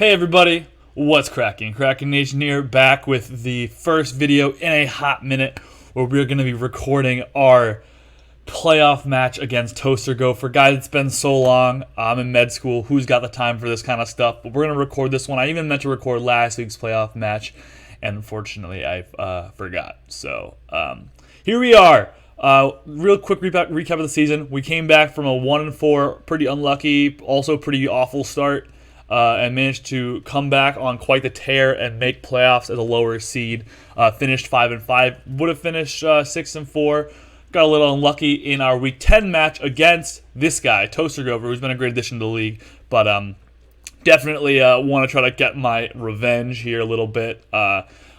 Hey everybody, what's cracking? Krakenation here, back with the first video in a hot minute where we're going to be recording our playoff match against Toaster Gopher. Guys, it's been so long. I'm in med school. Who's got the time for this kind of stuff? But we're going to record this one. I even meant to record last week's playoff match, and unfortunately I forgot. So here we are. Real quick recap of the season. We came back from a 1-4, pretty unlucky, also pretty awful start. And managed to come back on quite the tear and make playoffs as a lower seed. Finished 5-5. Would have finished 6-4. Got a little unlucky in our Week 10 match against this guy, Toaster Gopher, who's been a great addition to the league. But definitely want to try to get my revenge here a little bit.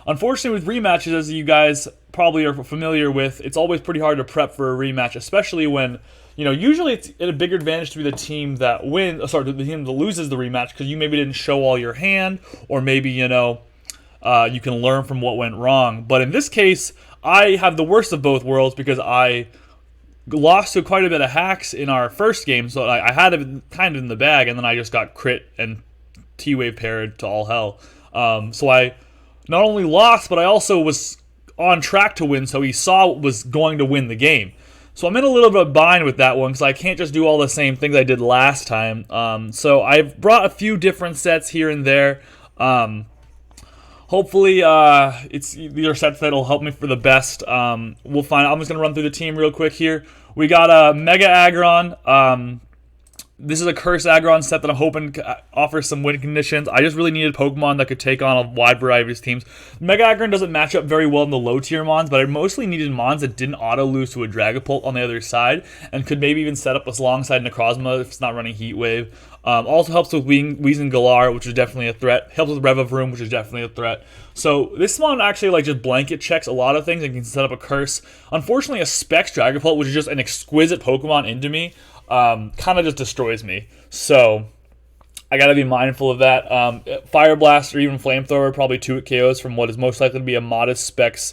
Unfortunately, with rematches, as you guys probably are familiar with, it's always pretty hard to prep for a rematch, especially when, usually it's a bigger advantage to be the team that the team that loses the rematch, because you maybe didn't show all your hand, or maybe, you can learn from what went wrong. But in this case, I have the worst of both worlds, because I lost to quite a bit of hacks in our first game, so I had it kind of in the bag, and then I just got crit and T-Wave paired to all hell. So I not only lost, but I also was on track to win, so he saw was going to win the game. So I'm in a little bit of a bind with that one, because I can't just do all the same things I did last time. So I've brought a few different sets here and there. Hopefully, these are sets that'll help me for the best. We'll find. I'm just going to run through the team real quick here. We got a Mega Aggron. This is a Curse Aggron set that I'm hoping offers some win conditions. I just really needed Pokemon that could take on a wide variety of teams. Mega Aggron doesn't match up very well in the low tier Mons, but I mostly needed Mons that didn't auto-lose to a Dragapult on the other side, and could maybe even set up alongside Necrozma if it's not running Heat Wave. Also helps with Weezing Galar, which is definitely a threat. Helps with Revavroom, which is definitely a threat. So this one actually just blanket checks a lot of things and can set up a Curse. Unfortunately, a Specs Dragapult, which is just an exquisite Pokemon, into me, kind of just destroys me. So I gotta be mindful of that. Fire Blast or even Flamethrower, probably 2 KOs from what is most likely to be a modest Specs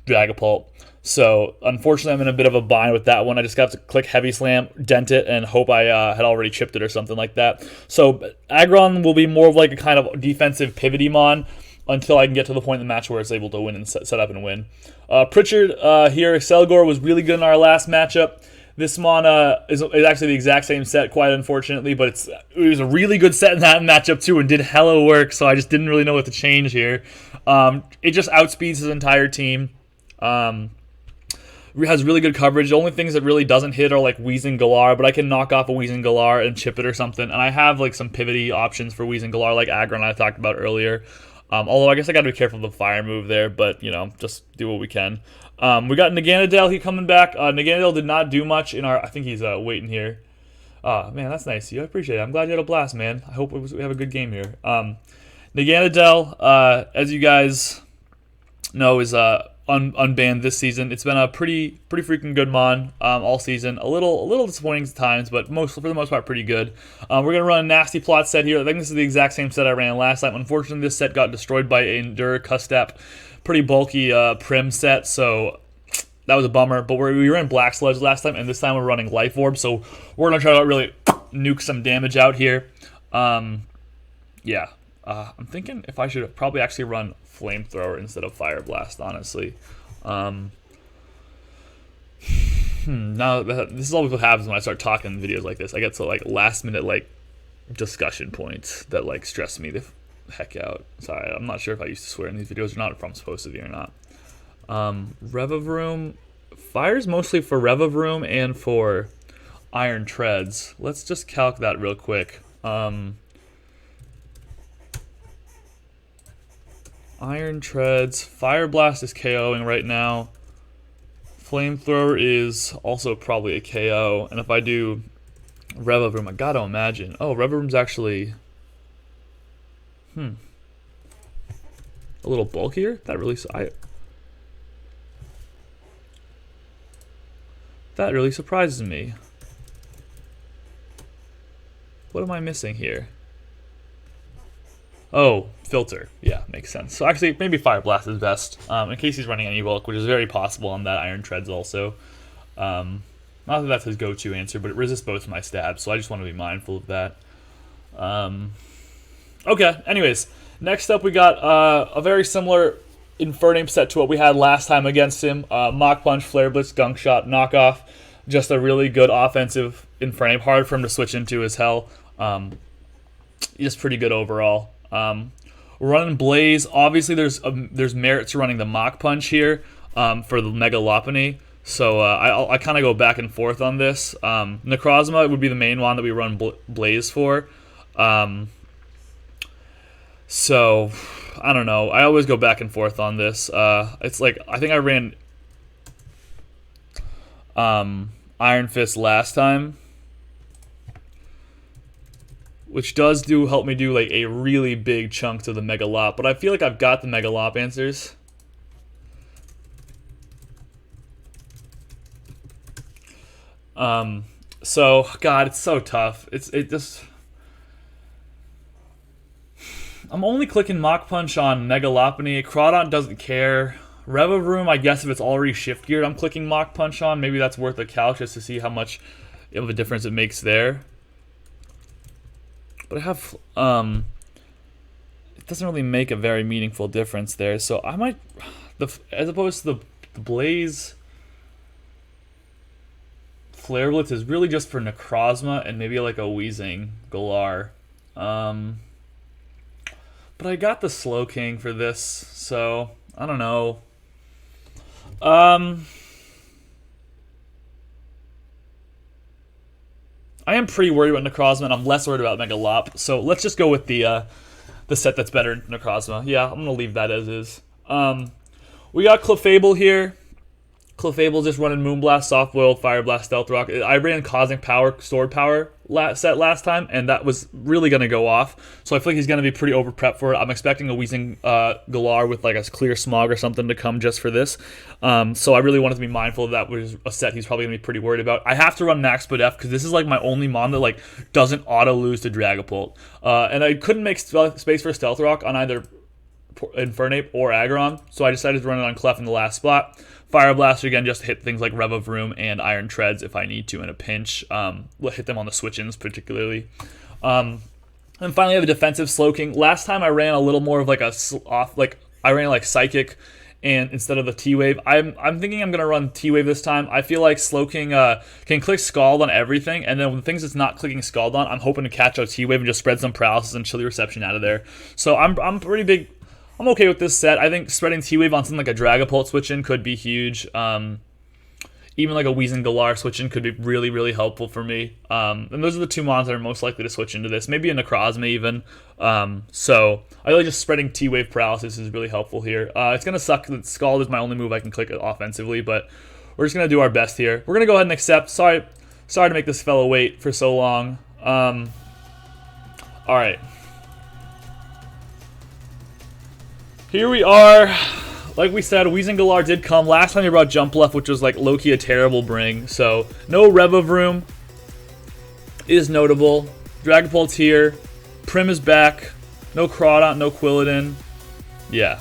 Dragapult. So unfortunately, I'm in a bit of a bind with that one. I just got to click Heavy Slam, dent it, and hope I had already chipped it or something like that. So Aggron will be more of like a kind of defensive pivoty mon until I can get to the point in the match where it's able to win and set up and win. Pritchard here, Selgor was really good in our last matchup. This mon is actually the exact same set, quite unfortunately, but it was a really good set in that matchup too, and did hella work, so I just didn't really know what to change here. It just outspeeds his entire team. Has really good coverage. The only things that really doesn't hit are like Weezing Galar, but I can knock off a Weezing Galar and chip it or something, and I have like some pivoty options for Weezing Galar, like Aggron I talked about earlier. Although I guess I got to be careful of the fire move there, but just do what we can. We got Naganadel, he coming back. Naganadel did not do much in our. I think he's waiting here. Man, that's nice. I appreciate it. I'm glad you had a blast, man. I hope we have a good game here. Naganadel, as you guys know, is unbanned this season. It's been a pretty freaking good mon all season. A little disappointing at times, but for the most part pretty good. We're gonna run a nasty plot set here. I think this is the exact same set I ran last time. Unfortunately, this set got destroyed by Endure Custap. Pretty bulky Prim set, so that was a bummer. But we ran Black Sludge last time, and this time we're running Life Orb, so we're gonna try to really nuke some damage out here. Yeah. I'm thinking if I should probably actually run Flamethrower instead of Fire Blast, honestly. Now, this is always what happens when I start talking in videos like this. I get to last minute discussion points that stress me the heck out. Sorry, I'm not sure if I used to swear in these videos or not, if I'm supposed to be or not. Revavroom. Fire's mostly for Revavroom and for Iron Treads. Let's just calc that real quick. Iron Treads. Fire Blast is KOing right now. Flamethrower is also probably a KO. And if I do Revavroom, I gotta imagine. Oh, Revavroom's actually a little bulkier. That really surprises me. What am I missing here? Oh, filter. Yeah, makes sense. So actually, maybe Fire Blast is best, in case he's running any bulk, which is very possible on that Iron Treads also. Not that that's his go-to answer, but it resists both my stabs, so I just want to be mindful of that. Okay, anyways, next up we got a very similar Infernape set to what we had last time against him. Mach Punch, Flare Blitz, Gunk Shot, Knockoff. Just a really good offensive Infernape. Hard for him to switch into as hell. Just pretty good overall. We're running Blaze. Obviously, there's merit to running the Mach Punch here for the Mega Lopunny. So I kind of go back and forth on this. Necrozma would be the main one that we run Blaze for. So, I don't know. I always go back and forth on this. It's like, I think I ran Iron Fist last time, which does help me do like a really big chunk to the Mega Lop, but I feel like I've got the Mega Lop answers. So, God, it's so tough. It just... I'm only clicking Mach Punch on Mega Lopunny. Crawdont doesn't care. Revavroom, I guess if it's already shift geared, I'm clicking Mach Punch on. Maybe that's worth a calc just to see how much of a difference it makes there. But I have, it doesn't really make a very meaningful difference there. So I might, as opposed to the Blaze, Flare Blitz is really just for Necrozma and maybe like a Weezing Galar. But I got the Slowking for this, so I don't know. I am pretty worried about Necrozma, and I'm less worried about Mega Lop. So let's just go with the set that's better than Necrozma. Yeah, I'm gonna leave that as is. We got Clefable here. Clefable just running Moonblast, Soft Boil, Fire Blast, Stealth Rock. I ran Cosmic Power, Sword Power set last time, and that was really going to go off. So I feel like he's going to be pretty over prepped for it. I'm expecting a Weezing Galar with like a Clear Smog or something to come just for this. So I really wanted to be mindful that was a set he's probably going to be pretty worried about. I have to run Max Spadef because this is like my only mon that like doesn't auto lose to Dragapult. And I couldn't make space for Stealth Rock on either Infernape or Aggron, so I decided to run it on Clef in the last spot. Fire Blaster again, just to hit things like Revavroom and Iron Treads if I need to in a pinch. We'll hit them on the switch-ins particularly. And finally, I have a defensive Slowking. Last time I ran a little more of like I ran like Psychic, and instead of the T-Wave, I'm thinking I'm gonna run T-Wave this time. I feel like Slowking can click Scald on everything, and then when things it's not clicking Scald on, I'm hoping to catch a T-Wave and just spread some paralysis and chilly reception out of there. So I'm pretty big. I'm okay with this set. I think spreading T-Wave on something like a Dragapult switch-in could be huge. Even like a Weezing Galar switch-in could be really, really helpful for me. And those are the two mons that are most likely to switch into this. Maybe a Necrozma even. So I really just spreading T-Wave paralysis is really helpful here. It's going to suck that Scald is my only move I can click offensively, but we're just going to do our best here. We're going to go ahead and accept. Sorry to make this fellow wait for so long. All right. Here we are. Like we said, Weezing Galar did come. Last time we brought Jumpluff, which was like low-key a terrible bring. So, no Revavroom is notable. Dragapult's here. Prim is back. No Crawdont, no Quilladin. Yeah.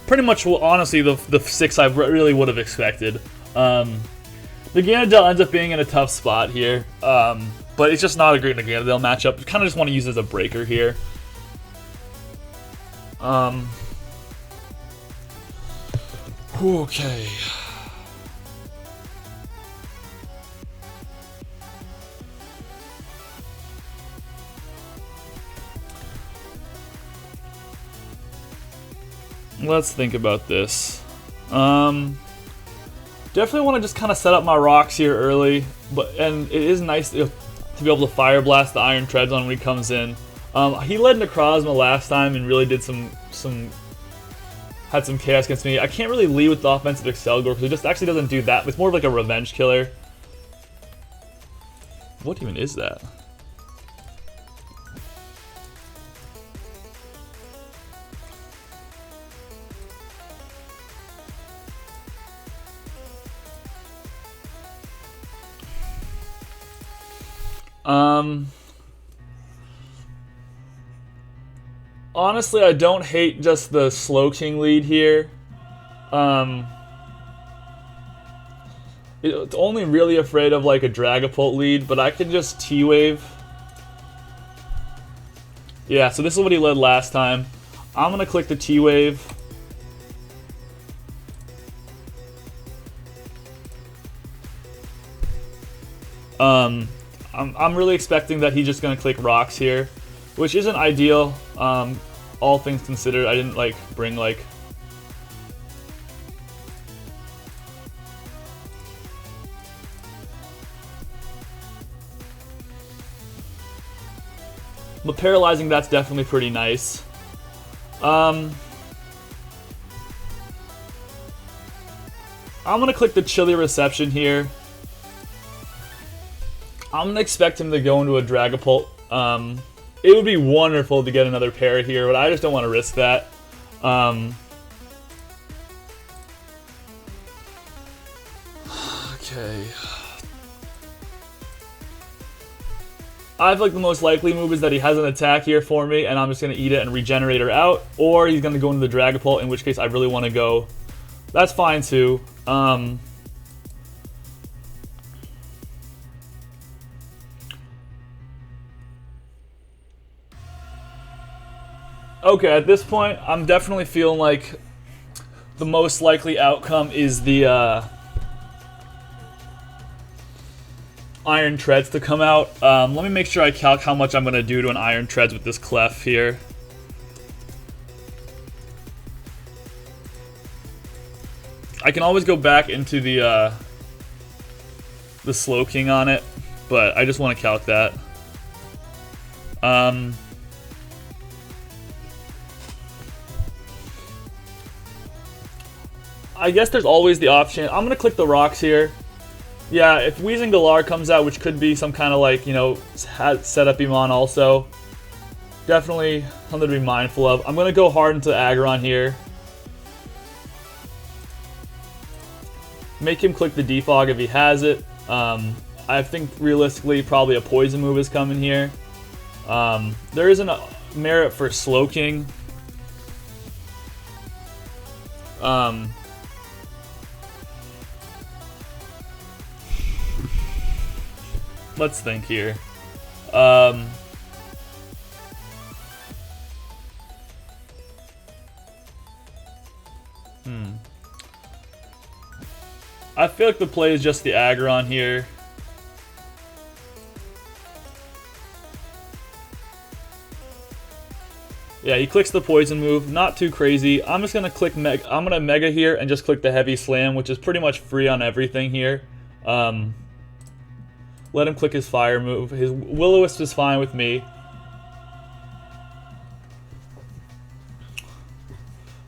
Pretty much, honestly, the 6 I really would have expected. The Ganondale ends up being in a tough spot here. But it's just not a great Ganondale matchup. Kind of just want to use it as a breaker here. Okay. Let's think about this. Definitely want to just kind of set up my rocks here early, and it is nice to be able to Fire Blast the Iron Treads on when he comes in. He led Necrozma last time and really did had some chaos against me. I can't really lead with the offensive Excelgor because it just actually doesn't do that. It's more of like a revenge killer. What even is that? Honestly, I don't hate just the Slowking lead here. It's only really afraid of like a Dragapult lead, but I can just T-Wave Yeah, so this is what he led last time. I'm going to click the T-Wave. I'm really expecting that he's just going to click Rocks here, which isn't ideal, all things considered. I didn't like bring like... But paralyzing, that's definitely pretty nice. I'm going to click the Chilly Reception here. I'm going to expect him to go into a Dragapult. It would be wonderful to get another pair here, but I just don't want to risk that. Okay. I feel like the most likely move is that he has an attack here for me, and I'm just going to eat it and regenerate her out, or he's going to go into the Dragapult, in which case I really want to go. That's fine too. Okay, at this point, I'm definitely feeling like the most likely outcome is the Iron Treads to come out. Let me make sure I calc how much I'm going to do to an Iron Treads with this Clef here. I can always go back into the Slowking on it, but I just want to calc that. I guess there's always the option. I'm going to click the Rocks here. Yeah, if Weezing Galar comes out, which could be some kind of like, you know, setup Iman also. Definitely something to be mindful of. I'm going to go hard into Aggron here. Make him click the Defog if he has it. I think realistically probably a Poison move is coming here. There isn't a merit for Slowking. Let's think here. I feel like the play is just the Aggron here. Yeah, he clicks the Poison move. Not too crazy. I'm just gonna click Mega. I'm gonna Mega here and just click the Heavy Slam, which is pretty much free on everything here. Let him click his Fire move. His Will-O-Wisp is fine with me.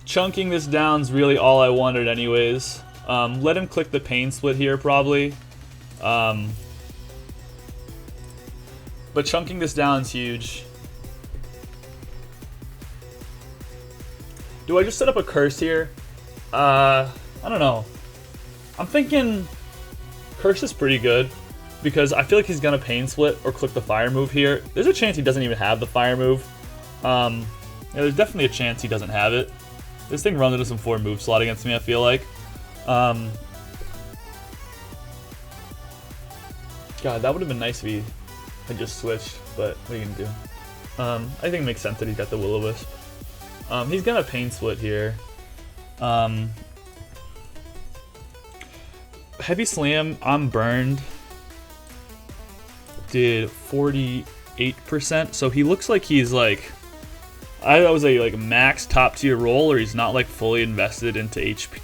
Chunking this down is really all I wanted anyways. Let him click the Pain Split here probably. But chunking this down is huge. Do I just set up a Curse here? I don't know. I'm thinking Curse is pretty good because I feel like he's gonna Pain Split or click the Fire move here. There's a chance he doesn't even have the Fire move. Yeah, there's definitely a chance he doesn't have it. This thing runs into some 4 move slot against me, I feel like. God, that would have been nice if he had just switched, but what are you gonna do? I think it makes sense that he's got the Will-O-Wisp. He's gonna Pain Split here. Heavy Slam, I'm burned. Did 48%, so he looks like he's like, I was a like max top tier roll, or he's not like fully invested into HP,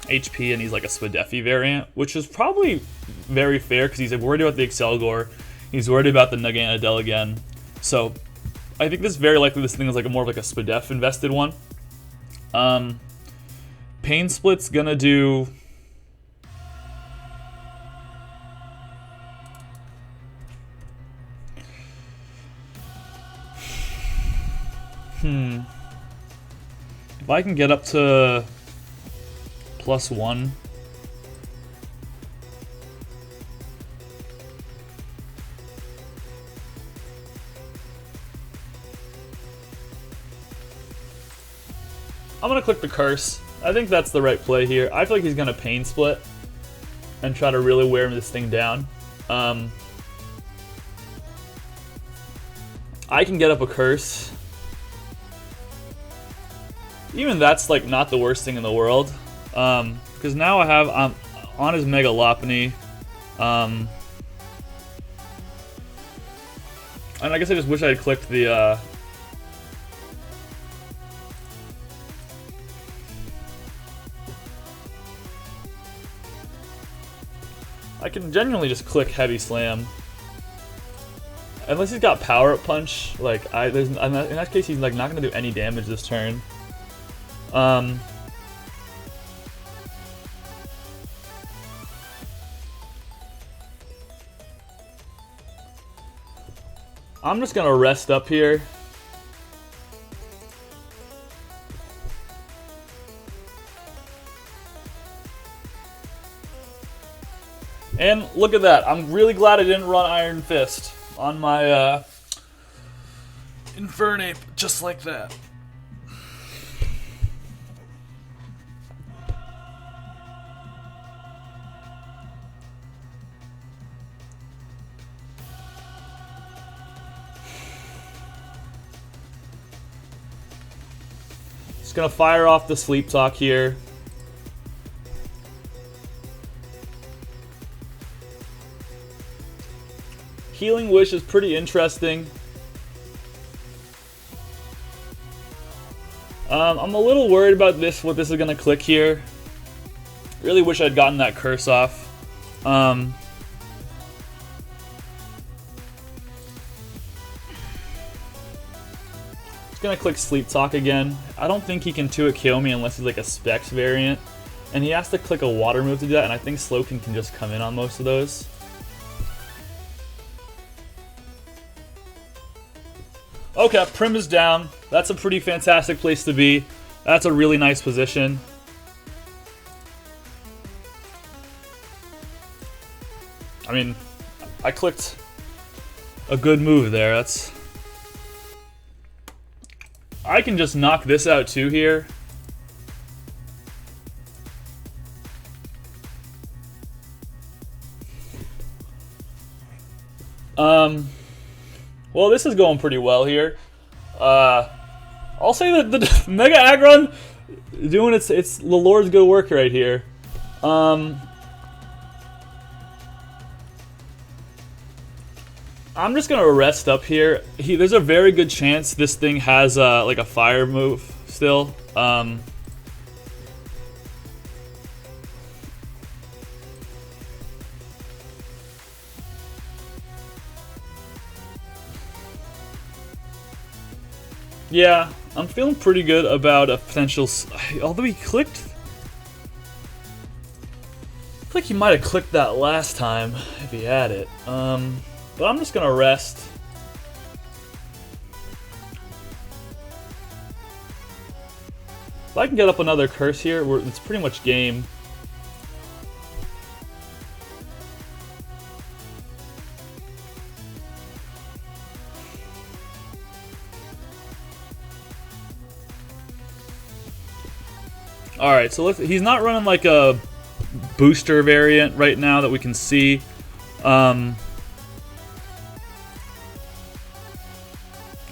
and he's like a Spadeffi variant, which is probably very fair because he's worried about the Excelgor, he's worried about the Naganadel again. So I think this is very likely this thing is like more of like a Spadef invested one. Pain Split's gonna do. If I can get up to +1. I'm gonna click the Curse. I think that's the right play here. I feel like he's gonna Pain Split and try to really wear this thing down. I can get up a Curse. even that's like not the worst thing in the world. Because now I have on his Mega Lopunny. And I guess I just wish I had clicked the I can genuinely just click Heavy Slam. Unless he's got Power Up Punch, like in that case he's like not gonna do any damage this turn. I'm just gonna rest up here. And look at that. I'm really glad I didn't run Iron Fist on my Infernape just like that. Just gonna fire off the Sleep Talk here. Healing Wish is pretty interesting. I'm a little worried about what this is gonna click here. Really wish I'd gotten that curse off. Just gonna click Sleep Talk again. I don't think he can 2-hit KO me unless he's like a Specs variant. And he has to click a water move to do that, and I think Slowking can just come in on most of those. Okay, Prim is down. That's a pretty fantastic place to be. That's a really nice position. I mean, I clicked a good move there. I can just knock this out too here. Well, this is going pretty well here. I'll say that the Mega Aggron doing it's the Lord's good work right here. I'm just gonna rest up here. There's a very good chance this thing has like a fire move still. Yeah, I'm feeling pretty good about a potential. Although he clicked, I feel like he might have clicked that last time if he had it. But I'm just gonna rest. If I can get up another curse here, it's pretty much game. Alright, so he's not running like a booster variant right now that we can see.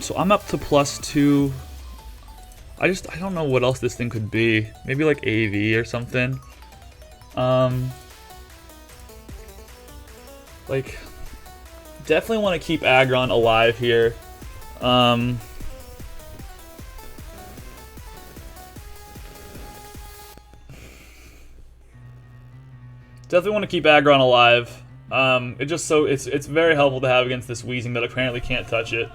So I'm up to +2. I don't know what else this thing could be. Maybe like AV or something. Like, definitely want to keep Aggron alive here. Definitely want to keep Aggron alive. It's very helpful to have against this Weezing that apparently can't touch it.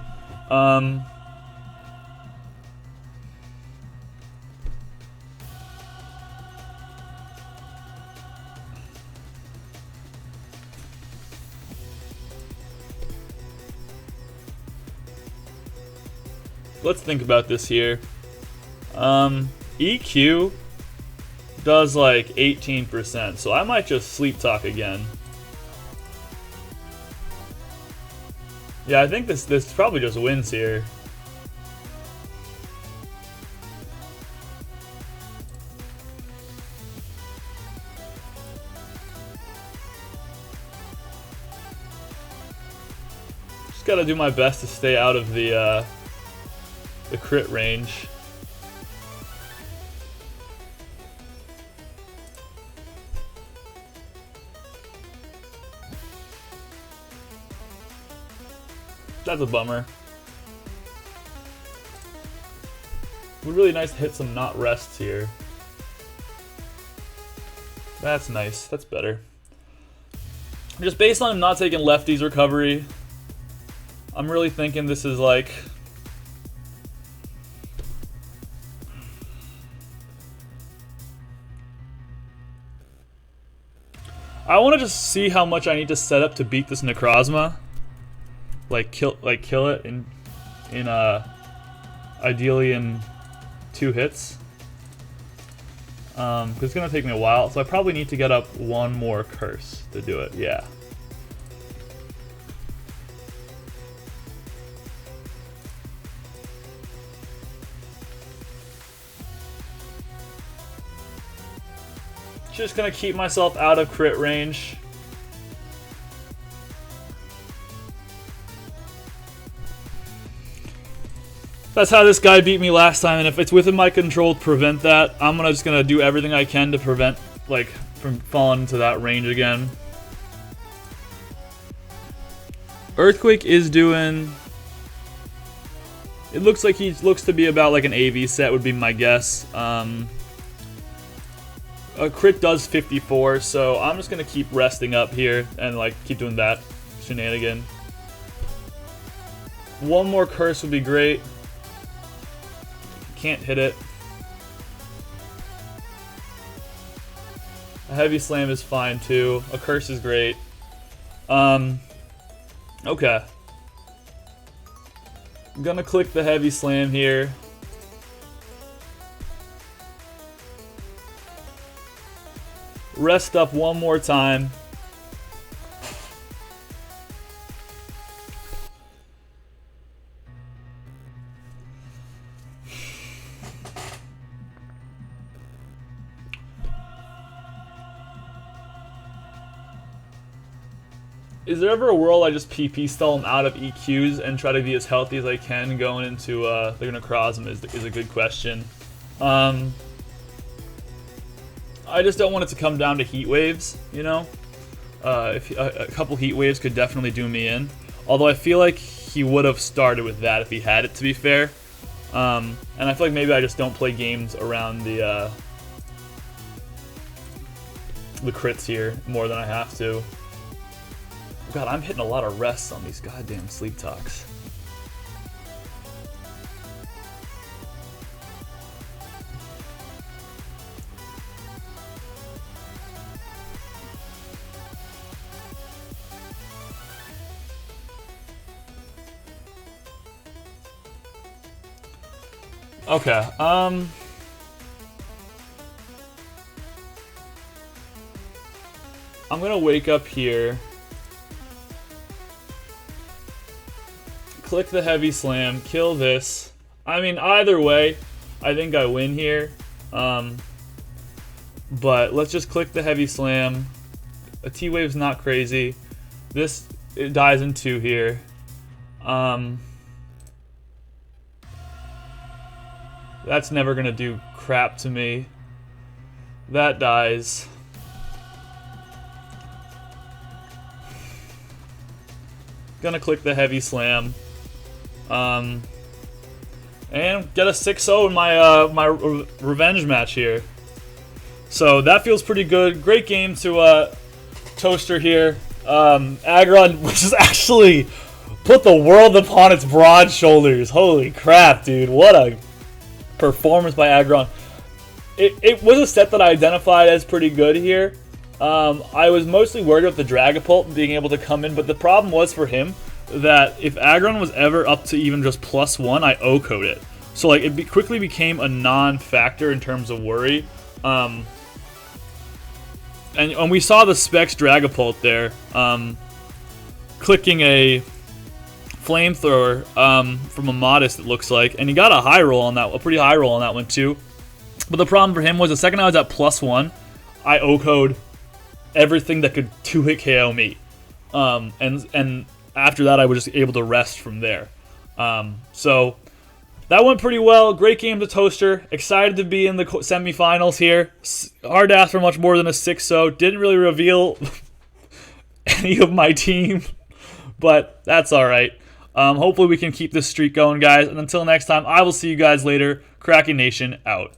Let's think about this here. EQ does like 18%, so I might just Sleep Talk again. Yeah, I think this probably just wins here. Just gotta do my best to stay out of the crit range. That's a bummer. It would be really nice to hit some not rests here. That's nice. That's better. Just based on him not taking lefties recovery, I'm really thinking this is like... I want to just see how much I need to set up to beat this Necrozma. Like kill it in ideally in 2 hits. Because it's gonna take me a while, so I probably need to get up 1 more curse to do it. Yeah. Just gonna keep myself out of crit range. That's how this guy beat me last time, and if it's within my control to prevent that, I'm just gonna do everything I can to prevent, like, from falling into that range again. Earthquake is doing... It looks like he looks to be about like an AV set would be my guess. A crit does 54, so I'm just gonna keep resting up here and like keep doing that shenanigan. 1 more curse would be great. Can't hit it. A heavy slam is fine too. A curse is great. Okay. I'm gonna click the heavy slam here. Rest up 1 more time. Is there ever a world I just PP stall him out of EQs and try to be as healthy as I can going into the Necrozma is a good question. I just don't want it to come down to heat waves, you know? If a couple heat waves could definitely do me in. Although I feel like he would have started with that if he had it, to be fair. And I feel like maybe I just don't play games around the crits here more than I have to. God, I'm hitting a lot of rests on these goddamn sleep talks. Okay, I'm gonna wake up here. Click the heavy slam, kill this. I mean, either way, I think I win here. But let's just click the heavy slam. A T-wave's not crazy. This, it dies in 2 here. That's never gonna do crap to me. That dies. Gonna click the heavy slam. And get a 6-0 in my my revenge match here. So that feels pretty good. Great game to Toaster here. Aggron just actually put the world upon its broad shoulders. Holy crap, dude. What a performance by Aggron. It was a set that I identified as pretty good here. I was mostly worried about the Dragapult being able to come in, but the problem was for him that if Aggron was ever up to even just +1, I O-code it. So like it quickly became a non-factor in terms of worry. And we saw the Specs Dragapult there, clicking a Flamethrower from a Modest, it looks like, and he got a high roll on that, a pretty high roll on that one too. But the problem for him was the second I was at +1, I O-code everything that could 2-hit KO me, and after that I was just able to rest from there. So that went pretty well. Great game to Toaster. Excited to be in the semifinals here. Hard to ask for much more than a 6-0. Didn't really reveal any of my team, but that's all right. Hopefully we can keep this streak going, guys. And until next time, I will see you guys later. Krakenation out.